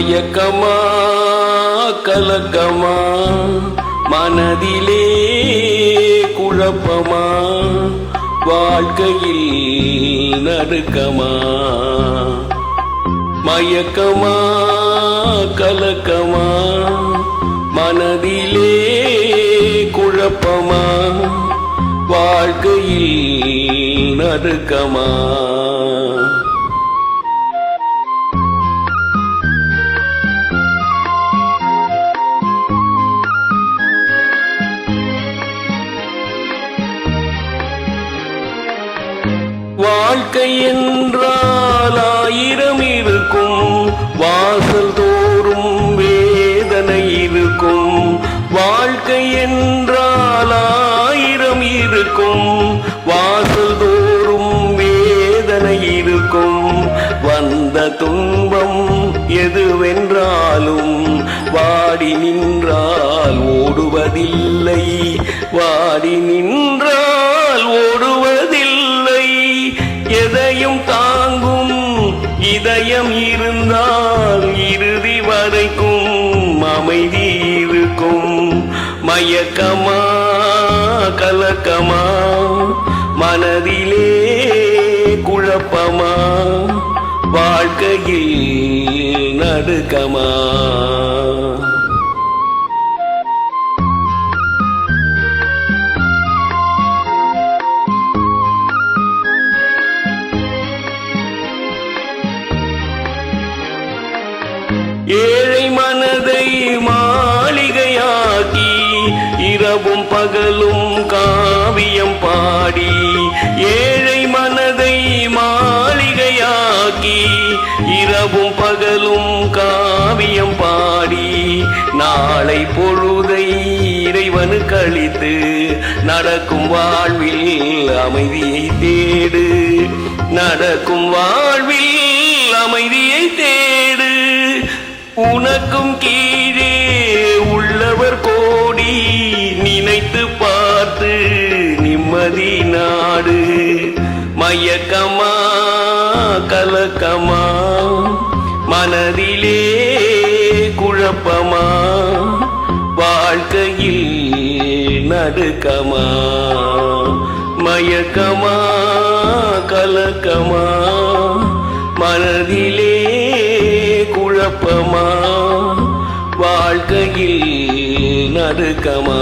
மயக்கமா கலக்கமா மனதிலே குழப்பமா வாழ்க்கையில் நடுக்கமா மயக்கமா கலக்கமா மனதிலே குழப்பமா வாழ்க்கையில் நடுக்கமா வாழ்க்கை என்றால் ஆயிரம் இருக்கும் வாசல் தோறும் வேதனை இருக்கும் வாழ்க்கை என்றால் ஆயிரம் இருக்கும் வாசல் தோறும் வேதனை இருக்கும் வந்த துன்பம் எதுவென்றாலும் வாடி நின்றால் ஓடுவதில்லை வாடி நின்றால் ஓடுவதில்லை எதையும் தாங்கும் இதயம் இருந்தால் இறுதி வரைக்கும் அமைதி இருக்கும் மயக்கமா கலக்கமா மனதிலே குழப்பமா வாழ்க்கையில் நடுக்கமா ஏழை மனதை மாளிகையாக்கி இரவும் பகலும் காவியம் பாடி ஏழை மனதை மாளிகையாக்கி இரவும் பகலும் காவியம் பாடி நாளை பொழுதை இறைவனுக்கு அளித்து நடக்கும் வாழ்வில் அமைதியை தேடு நடக்கும் வாழ்வில் அமைதியை தேடு உனக்கும் கீழே உள்ளவர் கோடி நினைத்து பார்த்து நிம்மதி நாடு மயக்கமா கலக்கமா மனதிலே குழப்பமா வாழ்க்கையில் நடுக்கமா மயக்கமா கலக்கமா மனதிலே குழப்பமா வாழ்க்கையில் நடுக்கமா